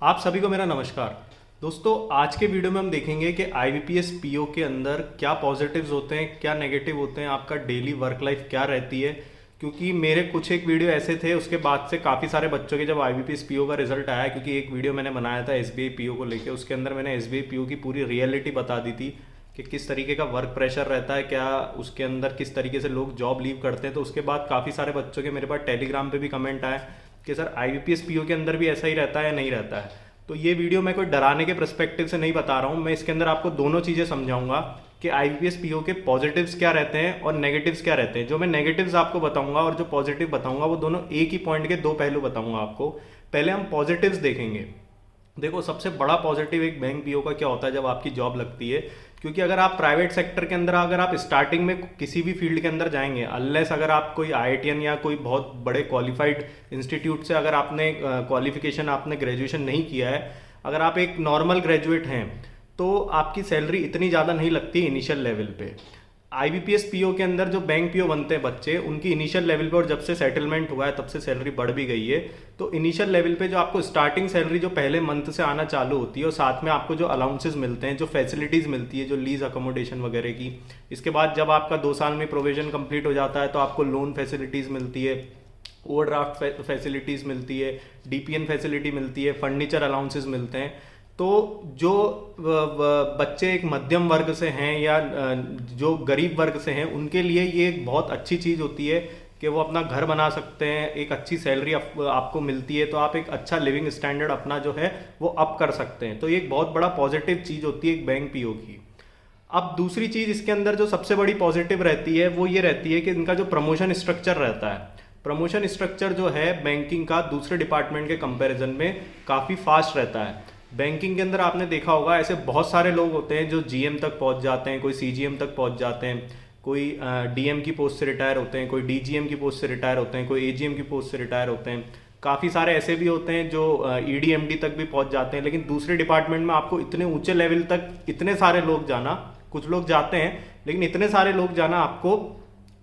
आप सभी को मेरा नमस्कार। दोस्तों, आज के वीडियो में हम देखेंगे कि आईबीपीएस पीओ के अंदर क्या पॉजिटिव्स होते हैं, क्या नेगेटिव होते हैं, आपका डेली वर्क लाइफ क्या रहती है। क्योंकि मेरे कुछ एक वीडियो ऐसे थे, उसके बाद से काफ़ी सारे बच्चों के जब आईबीपीएस पीओ का रिजल्ट आया, क्योंकि एक वीडियो मैंने बनाया था एसबीआई पीओ को लेके, उसके अंदर मैंने एसबीआई पीओ की पूरी रियलिटी बता दी थी कि किस तरीके का वर्क प्रेशर रहता है, क्या उसके अंदर किस तरीके से लोग जॉब लीव करते हैं। तो उसके बाद काफ़ी सारे बच्चों के मेरे पास टेलीग्राम पे भी कमेंट आए कि सर आईबीपीएस पीओ के अंदर भी ऐसा ही रहता है या नहीं रहता है। तो ये वीडियो मैं कोई डराने के पर्सपेक्टिव से नहीं बता रहा हूँ, मैं इसके अंदर आपको दोनों चीज़ें समझाऊंगा कि आईबीपीएस पीओ के पॉजिटिव्स क्या रहते हैं और नेगेटिव्स क्या रहते हैं। जो मैं नेगेटिव्स आपको बताऊंगा और जो पॉजिटिव बताऊंगा वो दोनों एक ही पॉइंट के दो पहलू बताऊंगा आपको। पहले हम पॉजिटिव्स देखेंगे। देखो, सबसे बड़ा पॉजिटिव एक बैंक पीओ का क्या होता है जब आपकी जॉब लगती है। क्योंकि अगर आप प्राइवेट सेक्टर के अंदर, अगर आप स्टार्टिंग में किसी भी फील्ड के अंदर जाएंगे, अनलेस अगर आप कोई आईआईटीएन या कोई बहुत बड़े क्वालिफाइड इंस्टीट्यूट से अगर आपने क्वालिफिकेशन, आपने ग्रेजुएशन नहीं किया है, अगर आप एक नॉर्मल ग्रेजुएट हैं, तो आपकी सैलरी इतनी ज़्यादा नहीं लगती इनिशियल लेवल पे। आईबीपीएस पीओ के अंदर जो बैंक पीओ बनते हैं बच्चे, उनकी इनिशियल लेवल पे, और जब से सेटलमेंट हुआ है तब से सैलरी बढ़ भी गई है। तो इनिशियल लेवल पे जो आपको स्टार्टिंग सैलरी जो पहले मंथ से आना चालू होती है, और साथ में आपको जो अलाउंसेस मिलते हैं, जो फैसिलिटीज़ मिलती है, जो लीज अकोमोडेशन वगैरह की। इसके बाद जब आपका 2 साल में प्रोविजन कंप्लीट हो जाता है तो आपको लोन फैसिलिटीज़ मिलती है, ओवरड्राफ्ट फैसिलिटीज़ मिलती है, डीपीएन फैसिलिटी मिलती है, फर्नीचर अलाउंसेस मिलते हैं। तो जो बच्चे एक मध्यम वर्ग से हैं या जो गरीब वर्ग से हैं, उनके लिए ये एक बहुत अच्छी चीज़ होती है कि वो अपना घर बना सकते हैं, एक अच्छी सैलरी आपको मिलती है, तो आप एक अच्छा लिविंग स्टैंडर्ड अपना जो है वो अप कर सकते हैं। तो ये एक बहुत बड़ा पॉजिटिव चीज़ होती है एक बैंक पीओ की। अब दूसरी चीज़ इसके अंदर जो सबसे बड़ी पॉजिटिव रहती है वो ये रहती है कि इनका जो प्रमोशन स्ट्रक्चर रहता है, प्रमोशन स्ट्रक्चर जो है बैंकिंग का दूसरे डिपार्टमेंट के कंपैरिजन में काफ़ी फास्ट रहता है। बैंकिंग के अंदर आपने देखा होगा ऐसे बहुत सारे लोग होते हैं जो जीएम तक पहुंच जाते हैं, कोई सीजीएम तक पहुंच जाते हैं, कोई डीएम की पोस्ट से रिटायर होते हैं, कोई डीजीएम की पोस्ट से रिटायर होते हैं, कोई एजीएम की पोस्ट से रिटायर होते हैं। काफ़ी सारे ऐसे भी होते हैं जो ईडीएमडी तक भी पहुंच जाते हैं। लेकिन दूसरे डिपार्टमेंट में आपको इतने ऊंचे लेवल तक इतने सारे लोग जाना, कुछ लोग जाते हैं लेकिन इतने सारे लोग जाना आपको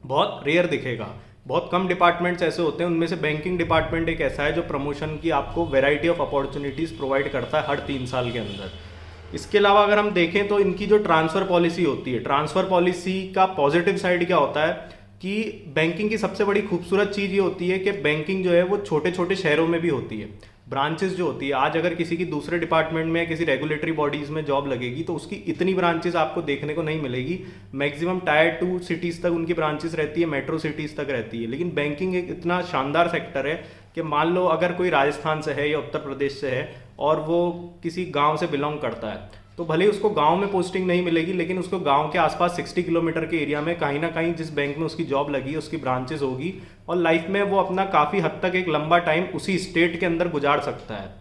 बहुत रेयर दिखेगा। बहुत कम डिपार्टमेंट्स ऐसे होते हैं, उनमें से बैंकिंग डिपार्टमेंट एक ऐसा है जो प्रमोशन की आपको वैरायटी ऑफ अपॉर्चुनिटीज़ प्रोवाइड करता है हर 3 साल के अंदर। इसके अलावा अगर हम देखें तो इनकी जो ट्रांसफ़र पॉलिसी होती है, ट्रांसफ़र पॉलिसी का पॉजिटिव साइड क्या होता है कि बैंकिंग की सबसे बड़ी खूबसूरत चीज़ ये होती है कि बैंकिंग जो है वो छोटे छोटे शहरों में भी होती है। ब्रांचेस जो होती है, आज अगर किसी की दूसरे डिपार्टमेंट में, किसी रेगुलेटरी बॉडीज़ में जॉब लगेगी तो उसकी इतनी ब्रांचेस आपको देखने को नहीं मिलेगी। मैक्सिमम टायर 2 सिटीज़ तक उनकी ब्रांचेस रहती है, मेट्रो सिटीज़ तक रहती है। लेकिन बैंकिंग एक इतना शानदार सेक्टर है कि मान लो अगर कोई राजस्थान से है या उत्तर प्रदेश से है और वो किसी गाँव से बिलोंग करता है, तो भले ही उसको गांव में पोस्टिंग नहीं मिलेगी, लेकिन उसको गांव के आसपास 60 किलोमीटर के एरिया में कहीं ना कहीं जिस बैंक में उसकी जॉब लगी है उसकी ब्रांचेस होगी, और लाइफ में वो अपना काफ़ी हद तक एक लंबा टाइम उसी स्टेट के अंदर गुजार सकता है।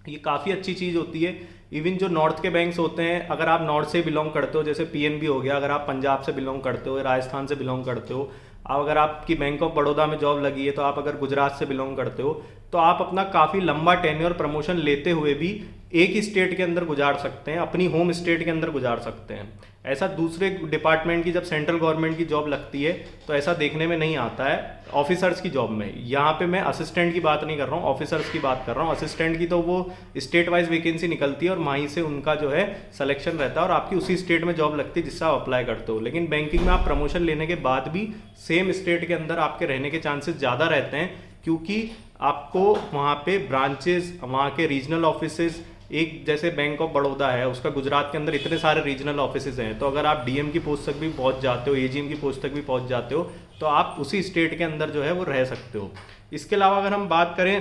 ये काफ़ी अच्छी चीज़ होती है। इवन जो नॉर्थ के बैंक्स होते हैं, अगर आप नॉर्थ से बिलोंग करते हो, जैसे पीएनबी हो गया, अगर आप पंजाब से बिलोंग करते हो, राजस्थान से बिलोंग करते हो, अगर आपकी बैंक ऑफ बड़ौदा में जॉब लगी है, तो आप अगर गुजरात से बिलोंग करते हो, तो आप अपना काफ़ी लंबा टेन्योर प्रमोशन लेते हुए भी एक ही स्टेट के अंदर गुजार सकते हैं, अपनी होम स्टेट के अंदर गुजार सकते हैं। ऐसा दूसरे डिपार्टमेंट की जब सेंट्रल गवर्नमेंट की जॉब लगती है तो ऐसा देखने में नहीं आता है। ऑफिसर्स की जॉब में, यहाँ पे मैं असिस्टेंट की बात नहीं कर रहा हूँ, ऑफिसर्स की बात कर रहा हूँ। असिस्टेंट की तो वो स्टेट वाइज वैकेंसी निकलती है और वहीं से उनका जो है सिलेक्शन रहता है और आपकी उसी स्टेट में जॉब लगती है जिससे आप अप्लाई करते हो। लेकिन बैंकिंग में आप प्रमोशन लेने के बाद भी सेम स्टेट के अंदर आपके रहने के चांसेस ज़्यादा रहते हैं, क्योंकि आपको वहाँ पे ब्रांचेस, वहाँ के रीजनल ऑफिसेज, एक जैसे बैंक ऑफ बड़ौदा है उसका गुजरात के अंदर इतने सारे रीजनल ऑफिसेज हैं, तो अगर आप डीएम की पोस्ट तक भी पहुंच जाते हो, एजीएम की पोस्ट तक भी पहुंच जाते हो, तो आप उसी स्टेट के अंदर जो है वो रह सकते हो। इसके अलावा अगर हम बात करें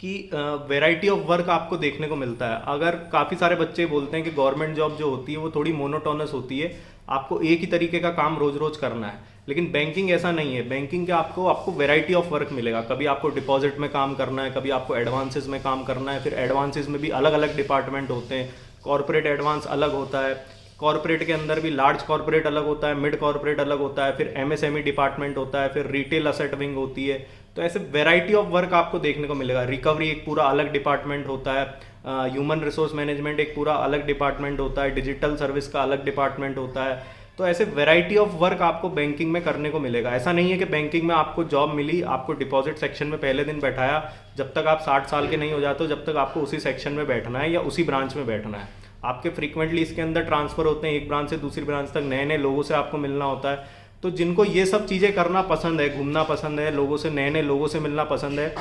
कि वैरायटी ऑफ वर्क आपको देखने को मिलता है। अगर काफ़ी सारे बच्चे बोलते हैं कि गवर्नमेंट जॉब जो होती है वो थोड़ी मोनोटोनस होती है, आपको एक ही तरीके का काम रोज रोज करना है, लेकिन बैंकिंग ऐसा नहीं है। बैंकिंग के आपको वैरायटी ऑफ वर्क मिलेगा। कभी आपको डिपॉजिट में काम करना है, कभी आपको एडवांसेस में काम करना है, फिर एडवांसेस में भी अलग अलग डिपार्टमेंट होते हैं। कॉर्पोरेट एडवांस अलग होता है, कॉर्पोरेट के अंदर भी लार्ज कॉर्पोरेट अलग होता है, मिड कॉर्पोरेट अलग होता है, फिर एमएसएमई डिपार्टमेंट होता है, फिर रिटेल असेट विंग होती है। तो ऐसे वैरायटी ऑफ वर्क आपको देखने को मिलेगा। रिकवरी एक पूरा अलग डिपार्टमेंट होता है, ह्यूमन रिसोर्स मैनेजमेंट एक पूरा अलग डिपार्टमेंट होता है, डिजिटल सर्विस का अलग डिपार्टमेंट होता है। तो ऐसे वैरायटी ऑफ वर्क आपको बैंकिंग में करने को मिलेगा। ऐसा नहीं है कि बैंकिंग में आपको जॉब मिली, आपको डिपॉजिट सेक्शन में पहले दिन बैठाया, जब तक आप 60 साल के नहीं हो जाते हो जब तक आपको उसी सेक्शन में बैठना है या उसी ब्रांच में बैठना है। आपके फ्रीक्वेंटली इसके अंदर ट्रांसफर होते हैं एक ब्रांच से दूसरी ब्रांच तक, नए नए लोगों से आपको मिलना होता है। तो जिनको ये सब चीज़ें करना पसंद है, घूमना पसंद है, लोगों से नए नए लोगों से मिलना पसंद है,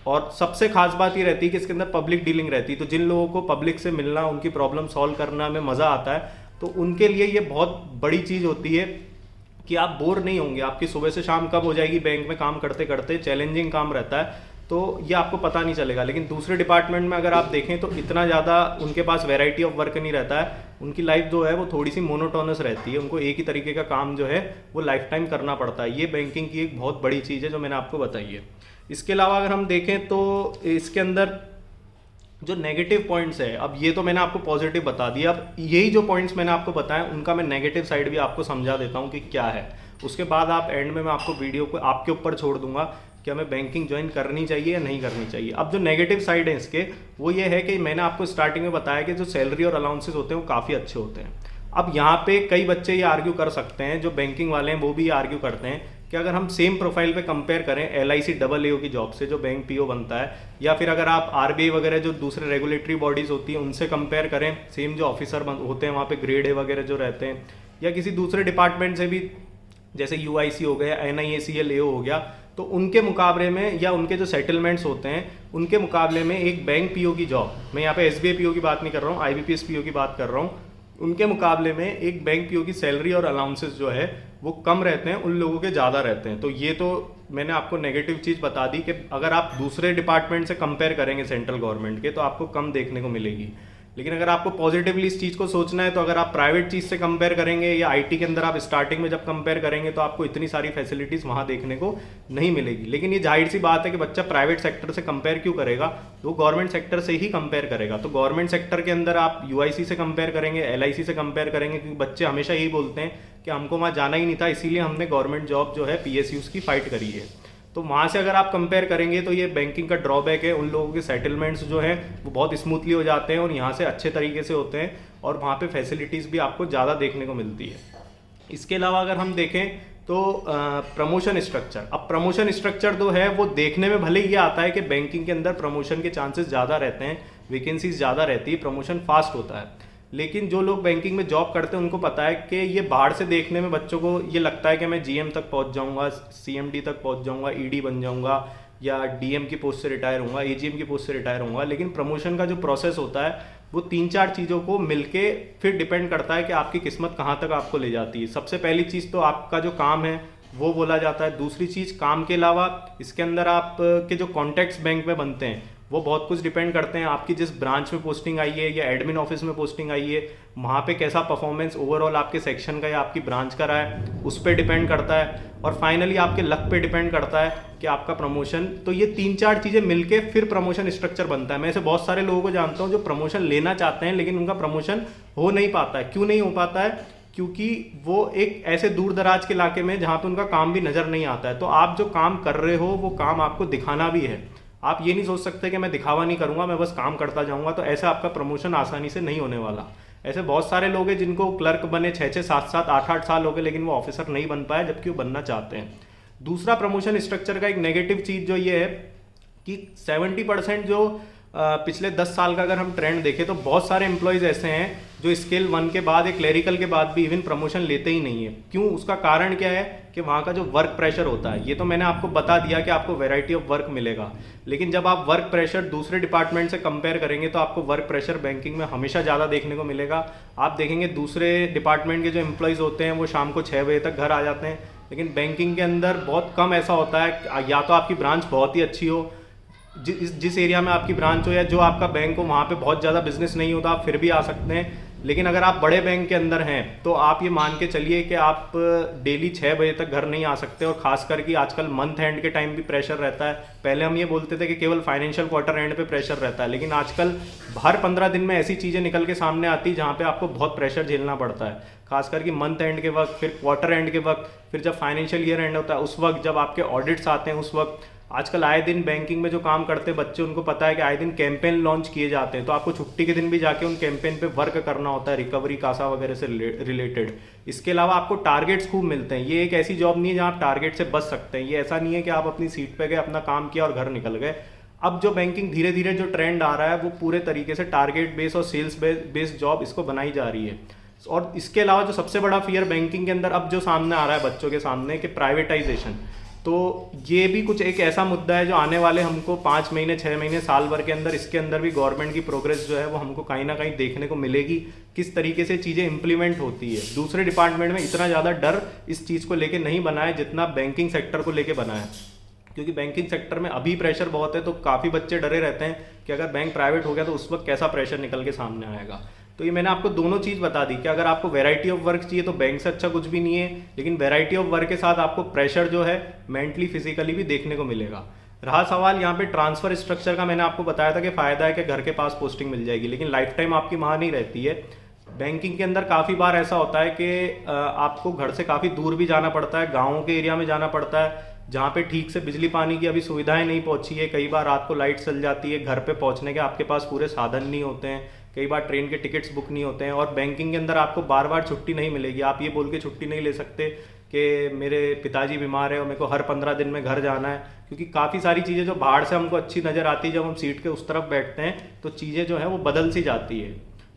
और सबसे खास बात ये रहती है कि इसके अंदर पब्लिक डीलिंग रहती है, तो जिन लोगों को पब्लिक से मिलना, उनकी प्रॉब्लम सॉल्व करना में मज़ा आता है, तो उनके लिए ये बहुत बड़ी चीज़ होती है कि आप बोर नहीं होंगे। आपकी सुबह से शाम कब हो जाएगी बैंक में काम करते करते, चैलेंजिंग काम रहता है, तो ये आपको पता नहीं चलेगा। लेकिन दूसरे डिपार्टमेंट में अगर आप देखें तो इतना ज़्यादा उनके पास वैरायटी ऑफ वर्क नहीं रहता है, उनकी लाइफ जो है वो थोड़ी सी मोनोटोनस रहती है, उनको एक ही तरीके का काम जो है वो लाइफ टाइम करना पड़ता है। ये बैंकिंग की एक बहुत बड़ी चीज़ है जो मैंने आपको बताई है। इसके अलावा अगर हम देखें तो इसके अंदर जो नेगेटिव पॉइंट्स है, अब ये तो मैंने आपको पॉजिटिव बता दिया, अब यही जो पॉइंट्स मैंने आपको बताया उनका मैं नेगेटिव साइड भी आपको समझा देता हूँ कि क्या है। उसके बाद आप एंड में मैं आपको वीडियो को आपके ऊपर छोड़ दूंगा कि हमें बैंकिंग ज्वाइन करनी चाहिए या नहीं करनी चाहिए। अब जो नेगेटिव साइड है इसके, वो ये है कि मैंने आपको स्टार्टिंग में बताया कि जो सैलरी और अलाउंसेस होते हैं वो काफ़ी अच्छे होते हैं। अब यहाँ पे कई बच्चे ये आर्ग्यू कर सकते हैं, जो बैंकिंग वाले हैं वो भी आर्ग्यू करते हैं कि अगर हम सेम प्रोफाइल पे कंपेयर करें LIC AAO की जॉब से जो बैंक PO बनता है, या फिर अगर आप RBI वगैरह जो दूसरे रेगुलेटरी बॉडीज़ होती हैं उनसे कंपेयर करें, सेम जो ऑफिसर होते हैं वहाँ पे ग्रेड A वगैरह जो रहते हैं, या किसी दूसरे डिपार्टमेंट से भी जैसे UIC हो गया, NIACL AO हो गया, तो उनके मुकाबले में या उनके जो सेटलमेंट्स होते हैं उनके मुकाबले में एक बैंक PO की जॉब, मैं यहाँ पे SBI PO की बात नहीं कर रहा हूँ, IBPS PO की बात कर रहा हूँ, उनके मुकाबले में एक बैंक PO की सैलरी और अलाउंसेस जो है वो कम रहते हैं, उन लोगों के ज़्यादा रहते हैं। तो ये तो मैंने आपको नेगेटिव चीज़ बता दी कि अगर आप दूसरे डिपार्टमेंट से कंपेयर करेंगे सेंट्रल गवर्नमेंट के, तो आपको कम देखने को मिलेगी। लेकिन अगर आपको पॉजिटिवली इस चीज़ को सोचना है तो अगर आप प्राइवेट चीज़ से कंपेयर करेंगे या IT के अंदर आप स्टार्टिंग में जब कंपेयर करेंगे तो आपको इतनी सारी फैसिलिटीज़ वहाँ देखने को नहीं मिलेगी। लेकिन ये जाहिर सी बात है कि बच्चा प्राइवेट सेक्टर से कंपेयर क्यों करेगा, तो वो गवर्नमेंट सेक्टर से ही कंपेयर करेगा। तो गवर्नमेंट सेक्टर के अंदर आप UIC से कंपेयर करेंगे, LIC से कंपेयर करेंगे, क्योंकि बच्चे हमेशा यही बोलते हैं कि हमको वहाँ जाना ही नहीं था, इसीलिए हमने गवर्नमेंट जॉब जो है PSUs की फाइट करी है। तो वहाँ से अगर आप कंपेयर करेंगे तो ये बैंकिंग का ड्रॉबैक है, उन लोगों के सेटलमेंट्स जो हैं वो बहुत स्मूथली हो जाते हैं और यहाँ से अच्छे तरीके से होते हैं, और वहाँ पे फैसिलिटीज़ भी आपको ज़्यादा देखने को मिलती है। इसके अलावा अगर हम देखें तो प्रमोशन स्ट्रक्चर, अब प्रमोशन स्ट्रक्चर जो है वो देखने में भले ये आता है कि बैंकिंग के अंदर प्रमोशन के चांसेस ज़्यादा रहते हैं, वैकेंसीज ज़्यादा रहती है, प्रमोशन फास्ट होता है, लेकिन जो लोग बैंकिंग में जॉब करते हैं उनको पता है कि ये बाहर से देखने में बच्चों को ये लगता है कि मैं GM तक पहुंच जाऊंगा, CMD तक पहुंच जाऊंगा, ED बन जाऊंगा, या DM की पोस्ट से रिटायर होऊंगा, AGM की पोस्ट से रिटायर होऊंगा। लेकिन प्रमोशन का जो प्रोसेस होता है वो 3-4 चीज़ों को मिलके फिर डिपेंड करता है कि आपकी किस्मत कहाँ तक आपको ले जाती है। सबसे पहली चीज़ तो आपका जो काम है वो बोला जाता है। दूसरी चीज़, काम के अलावा इसके अंदर आप के जो कॉन्टैक्ट्स बैंक में बनते हैं वो बहुत कुछ डिपेंड करते हैं। आपकी जिस ब्रांच में पोस्टिंग आई है या एडमिन ऑफिस में पोस्टिंग आई है, वहाँ पे कैसा परफॉर्मेंस ओवरऑल आपके सेक्शन का या आपकी ब्रांच का रहा है, उस पर डिपेंड करता है। और फाइनली आपके लक पे डिपेंड करता है कि आपका प्रमोशन, तो ये 3-4 चीज़ें मिलके फिर प्रमोशन स्ट्रक्चर बनता है। मैं ऐसे बहुत सारे लोगों को जानता हूँ जो प्रमोशन लेना चाहते हैं लेकिन उनका प्रमोशन हो नहीं पाता है। क्यों नहीं हो पाता है? क्योंकि वो एक ऐसे दूर दराज के इलाके में जहाँ पे उनका काम भी नज़र नहीं आता है। तो आप जो काम कर रहे हो वो काम आपको दिखाना भी है। आप ये नहीं सोच सकते कि मैं दिखावा नहीं करूँगा, मैं बस काम करता जाऊँगा, तो ऐसा आपका प्रमोशन आसानी से नहीं होने वाला। ऐसे बहुत सारे लोग हैं जिनको क्लर्क बने 6-6, 7-7, 8-8 साल हो गए लेकिन वो ऑफिसर नहीं बन पाए, जबकि वो बनना चाहते हैं। दूसरा प्रमोशन स्ट्रक्चर का एक नेगेटिव चीज़ जो ये है कि 70% जो पिछले 10 साल का अगर हम ट्रेंड देखें तो बहुत सारे एम्प्लॉयज़ ऐसे हैं जो स्केल 1 के बाद, एक क्लरिकल के बाद भी इवन प्रमोशन लेते ही नहीं है। क्यों? उसका कारण क्या है कि वहाँ का जो वर्क प्रेशर होता है, ये तो मैंने आपको बता दिया कि आपको वैरायटी ऑफ वर्क मिलेगा, लेकिन जब आप वर्क प्रेशर दूसरे डिपार्टमेंट से कंपेयर करेंगे तो आपको वर्क प्रेशर बैंकिंग में हमेशा ज़्यादा देखने को मिलेगा। आप देखेंगे दूसरे डिपार्टमेंट के जो एम्प्लॉयज़ होते हैं वो शाम को 6 बजे तक घर आ जाते हैं, लेकिन बैंकिंग के अंदर बहुत कम ऐसा होता है। या तो आपकी ब्रांच बहुत ही अच्छी हो, जिस एरिया में आपकी ब्रांच हो या जो आपका बैंक हो वहाँ पे बहुत ज़्यादा बिजनेस नहीं होता, आप फिर भी आ सकते हैं। लेकिन अगर आप बड़े बैंक के अंदर हैं तो आप ये मान के चलिए कि आप डेली 6 बजे तक घर नहीं आ सकते। और खास करके आजकल मंथ एंड के टाइम भी प्रेशर रहता है। पहले हम ये बोलते थे कि केवल फाइनेंशियल क्वार्टर एंड पे प्रेशर रहता है, लेकिन आजकल हर 15 दिन में ऐसी चीज़ें निकल के सामने आती है जहाँ पे आपको बहुत प्रेशर झेलना पड़ता है, खास करके मंथ एंड के वक्त, फिर क्वार्टर एंड के वक्त, फिर जब फाइनेंशियल ईयर एंड होता है उस वक्त, जब आपके ऑडिट्स आते हैं उस वक्त आजकल आए दिन बैंकिंग में जो काम करते हैं बच्चे, उनको पता है कि आए दिन कैंपेन लॉन्च किए जाते हैं, तो आपको छुट्टी के दिन भी जाके उन कैंपेन पे वर्क करना होता है, रिकवरी कासा वगैरह से रिलेटेड। इसके अलावा आपको टारगेट्स खूब मिलते हैं। ये एक ऐसी जॉब नहीं है जहाँ आप टारगेट से बच सकते हैं। ये ऐसा नहीं है कि आप अपनी सीट पे गए, अपना काम किया और घर निकल गए। अब जो बैंकिंग धीरे धीरे जो ट्रेंड आ रहा है वो पूरे तरीके से टारगेट बेस्ड और सेल्स बेस्ड जॉब इसको बनाई जा रही है। और इसके अलावा जो सबसे बड़ा फियर बैंकिंग के अंदर अब जो सामने आ रहा है बच्चों के सामने कि प्राइवेटाइजेशन, तो ये भी कुछ एक ऐसा मुद्दा है जो आने वाले हमको 5 महीने 6 महीने साल भर के अंदर, इसके अंदर भी गवर्नमेंट की प्रोग्रेस जो है वो हमको कहीं ना कहीं देखने को मिलेगी, किस तरीके से चीज़ें इंप्लीमेंट होती है। दूसरे डिपार्टमेंट में इतना ज़्यादा डर इस चीज़ को लेके नहीं बना है जितना बैंकिंग सेक्टर को लेके बना है, क्योंकि बैंकिंग सेक्टर में अभी प्रेशर बहुत है। तो काफ़ी बच्चे डरे रहते हैं कि अगर बैंक प्राइवेट हो गया तो उस वक्त कैसा प्रेशर निकल के सामने आएगा। तो ये मैंने आपको दोनों चीज़ बता दी कि अगर आपको वैरायटी ऑफ वर्क चाहिए तो बैंक से अच्छा कुछ भी नहीं है, लेकिन वैरायटी ऑफ वर्क के साथ आपको प्रेशर जो है मेंटली फिजिकली भी देखने को मिलेगा। रहा सवाल यहाँ पे ट्रांसफर स्ट्रक्चर का, मैंने आपको बताया था कि फ़ायदा है कि घर के पास पोस्टिंग मिल जाएगी, लेकिन लाइफ टाइम आपकी वहाँ नहीं रहती है। बैंकिंग के अंदर काफ़ी बार ऐसा होता है कि आपको घर से काफ़ी दूर भी जाना पड़ता है, गाँवों के एरिया में जाना पड़ता है जहाँ पे ठीक से बिजली पानी की अभी सुविधाएं नहीं पहुंची है। कई बार रात को लाइट चल जाती है, घर पे पहुंचने के आपके पास पूरे साधन नहीं होते हैं, कई बार ट्रेन के टिकट्स बुक नहीं होते हैं, और बैंकिंग के अंदर आपको बार बार छुट्टी नहीं मिलेगी। आप ये बोल के छुट्टी नहीं ले सकते कि मेरे पिताजी बीमार है और मेरे को हर 15 दिन में घर जाना है, क्योंकि काफ़ी सारी चीज़ें जो बाहर से हमको अच्छी नज़र आती है, जब हम सीट के उस तरफ बैठते हैं तो चीज़ें जो है वो बदल सी जाती है।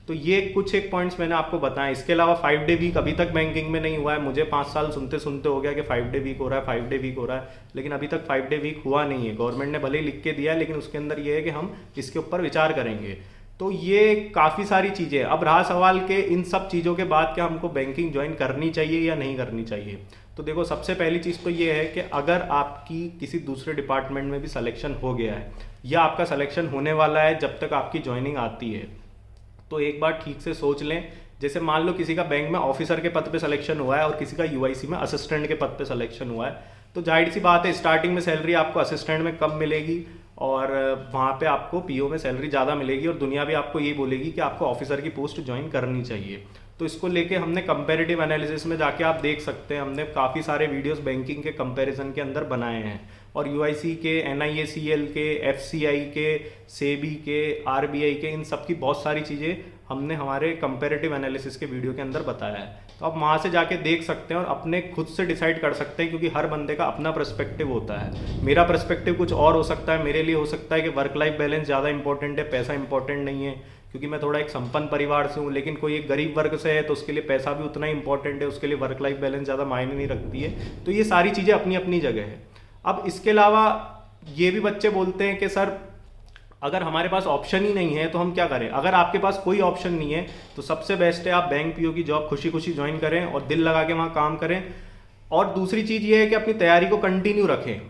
तो ये कुछ एक पॉइंट्स मैंने आपको बताएं। इसके अलावा 5 डे वीक अभी तक बैंकिंग में नहीं हुआ है। मुझे 5 साल सुनते सुनते हो गया कि 5 डे वीक हो रहा है, 5 डे वीक हो रहा है, लेकिन अभी तक 5 डे वीक हुआ नहीं है। गवर्नमेंट ने भले ही लिख के दिया है, लेकिन उसके अंदर ये है कि हम इसके ऊपर विचार करेंगे। तो ये काफ़ी सारी चीज़ें। अब रहा सवाल कि इन सब चीज़ों के बाद क्या हमको बैंकिंग ज्वाइन करनी चाहिए या नहीं करनी चाहिए। तो देखो, सबसे पहली चीज़ तो ये है कि अगर आपकी किसी दूसरे डिपार्टमेंट में भी सिलेक्शन हो गया है या आपका सिलेक्शन होने वाला है जब तक आपकी ज्वाइनिंग आती है, तो एक बार ठीक से सोच लें। जैसे मान लो किसी का बैंक में ऑफिसर के पद पे सिलेक्शन हुआ है और किसी का यूआईसी में असिस्टेंट के पद पे सिलेक्शन हुआ है, तो जाहिर सी बात है स्टार्टिंग में सैलरी आपको असिस्टेंट में कम मिलेगी और वहाँ पे आपको पीओ में सैलरी ज़्यादा मिलेगी, और दुनिया भी आपको ये बोलेगी कि आपको ऑफिसर की पोस्ट ज्वाइन करनी चाहिए। तो इसको लेके हमने कंपैरेटिव एनालिसिस में जाके आप देख सकते हैं, हमने काफ़ी सारे वीडियोस बैंकिंग के कंपैरिजन के अंदर बनाए हैं, और यूआईसी के, एनआईएसीएल के, एफसीआई के, सेबी के, आरबीआई के, इन सब की बहुत सारी चीज़ें हमने हमारे कंपैरेटिव एनालिसिस के वीडियो के अंदर बताया है। तो आप वहाँ से जाके देख सकते हैं और अपने खुद से डिसाइड कर सकते हैं, क्योंकि हर बंदे का अपना पर्सपेक्टिव होता है। मेरा पर्सपेक्टिव कुछ और हो सकता है, मेरे लिए हो सकता है कि वर्क लाइफ बैलेंस ज़्यादा इंपॉर्टेंट है, पैसा इंपॉर्टेंट नहीं है, क्योंकि मैं थोड़ा एक संपन्न परिवार से हूँ। लेकिन कोई एक गरीब वर्ग से है तो उसके लिए पैसा भी उतना ही इंपॉर्टेंट है, उसके लिए वर्क लाइफ बैलेंस ज़्यादा मायने नहीं रखती है। तो ये सारी चीज़ें अपनी अपनी जगह है। अब इसके अलावा ये भी बच्चे बोलते हैं कि सर अगर हमारे पास ऑप्शन ही नहीं है तो हम क्या करें। अगर आपके पास कोई ऑप्शन नहीं है तो सबसे बेस्ट है आप बैंक पीओ की जॉब खुशी खुशी ज्वाइन करें और दिल लगा के वहाँ काम करें। और दूसरी चीज़ ये है कि अपनी तैयारी को कंटिन्यू रखें।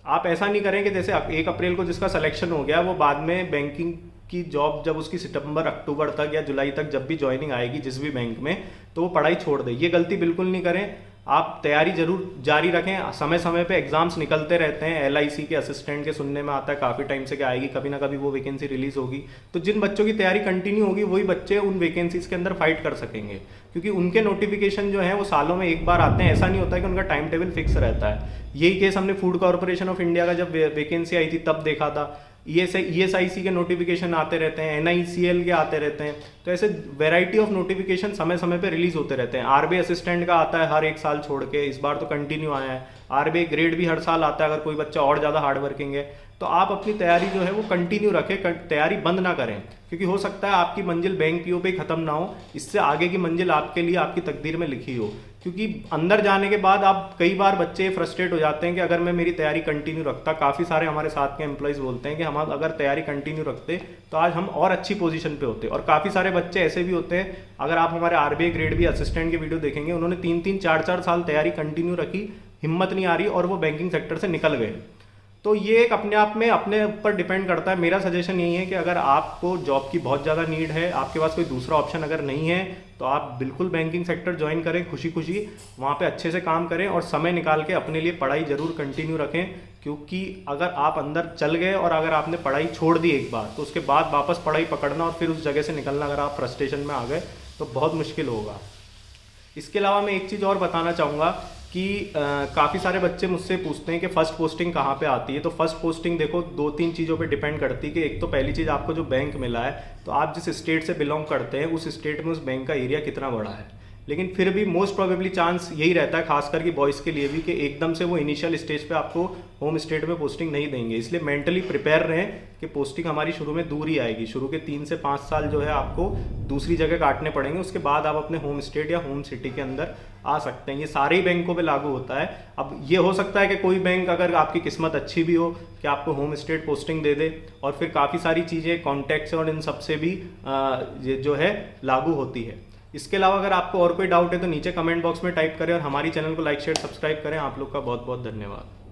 आप ऐसा नहीं करें कि जैसे 1 अप्रैल को जिसका सिलेक्शन हो गया वो बाद में बैंकिंग की जॉब जब उसकी सितंबर अक्टूबर तक या जुलाई तक जब भी ज्वाइनिंग आएगी जिस भी बैंक में, तो वो पढ़ाई छोड़ दे। ये गलती बिल्कुल नहीं करें। आप तैयारी जरूर जारी रखें। समय समय पे एग्जाम्स निकलते रहते हैं। एलआईसी के असिस्टेंट के सुनने में आता है काफ़ी टाइम से कि आएगी, कभी ना कभी वो वैकेंसी रिलीज होगी। तो जिन बच्चों की तैयारी कंटिन्यू होगी वही बच्चे उन वैकेंसीज के अंदर फाइट कर सकेंगे, क्योंकि उनके नोटिफिकेशन जो है वो सालों में एक बार आते हैं। ऐसा नहीं होता है कि उनका टाइम टेबल फिक्स रहता है। यही केस हमने फूड कॉर्पोरेशन ऑफ इंडिया का जब वैकेंसी आई थी तब देखा था। ईएसआईसी के नोटिफिकेशन आते रहते हैं, एनआईसीएल के आते रहते हैं। तो ऐसे वैरायटी ऑफ नोटिफिकेशन समय समय पे रिलीज होते रहते हैं। आरबीआई असिस्टेंट का आता है हर 1 साल छोड़ के, इस बार तो कंटिन्यू आया है। आरबीआई ग्रेड भी हर साल आता है अगर कोई बच्चा और ज़्यादा हार्ड वर्किंग है। तो आप अपनी तैयारी जो है वो कंटिन्यू रखें, तैयारी बंद ना करें, क्योंकि हो सकता है आपकी मंजिल बैंक पीओ पे ख़त्म ना हो, इससे आगे की मंजिल आपके लिए आपकी तकदीर में लिखी हो। क्योंकि अंदर जाने के बाद आप कई बार बच्चे फ्रस्ट्रेट हो जाते हैं कि अगर मैं मेरी तैयारी कंटिन्यू रखता। काफ़ी सारे हमारे साथ के एम्प्लॉयज़ बोलते हैं कि हम अगर तैयारी कंटिन्यू रखते तो आज हम और अच्छी पोजीशन पे होते। और काफ़ी सारे बच्चे ऐसे भी होते हैं, अगर आप हमारे आरबीआई ग्रेड बी असिस्टेंट के वीडियो देखेंगे, उन्होंने 3-3, 4-4 साल तैयारी कंटिन्यू रखी, हिम्मत नहीं आ रही और वो बैंकिंग सेक्टर से निकल गए। तो ये एक अपने आप में अपने ऊपर डिपेंड करता है। मेरा सजेशन यही है कि अगर आपको जॉब की बहुत ज़्यादा नीड है, आपके पास कोई दूसरा ऑप्शन अगर नहीं है, तो आप बिल्कुल बैंकिंग सेक्टर ज्वाइन करें, खुशी खुशी वहाँ पे अच्छे से काम करें और समय निकाल के अपने लिए पढ़ाई ज़रूर कंटिन्यू रखें। क्योंकि अगर आप अंदर चल गए और अगर आपने पढ़ाई छोड़ दी एक बार, तो उसके बाद वापस पढ़ाई पकड़ना और फिर उस जगह से निकलना, अगर आप फ्रस्ट्रेशन में आ गए तो बहुत मुश्किल होगा। इसके अलावा मैं एक चीज़ और बताना चाहूँगा कि काफ़ी सारे बच्चे मुझसे पूछते हैं कि फ़र्स्ट पोस्टिंग कहाँ पे आती है। तो फर्स्ट पोस्टिंग देखो 2-3 चीज़ों पे डिपेंड करती है कि एक तो पहली चीज़ आपको जो बैंक मिला है, तो आप जिस स्टेट से बिलोंग करते हैं उस स्टेट में उस बैंक का एरिया कितना बड़ा है। लेकिन फिर भी मोस्ट प्रोबेबली चांस यही रहता है खासकर कि बॉयज़ के लिए भी कि एकदम से वो इनिशियल स्टेज पे आपको होम स्टेट में पोस्टिंग नहीं देंगे। इसलिए मेंटली प्रिपेयर रहें कि पोस्टिंग हमारी शुरू में दूर ही आएगी। शुरू के 3 से 5 साल जो है आपको दूसरी जगह काटने पड़ेंगे, उसके बाद आप अपने होम स्टेट या होम सिटी के अंदर आ सकते हैं। ये सारे ही बैंकों पे लागू होता है। अब ये हो सकता है कि कोई बैंक अगर आपकी किस्मत अच्छी भी हो कि आपको होम स्टेट पोस्टिंग दे दे, और फिर काफ़ी सारी चीज़ें कॉन्टैक्ट्स और इन सब से भी ये जो है लागू होती है। इसके अलावा अगर आपको और कोई डाउट है तो नीचे कमेंट बॉक्स में टाइप करें और हमारी चैनल को लाइक शेयर सब्सक्राइब करें। आप लोग का बहुत बहुत धन्यवाद।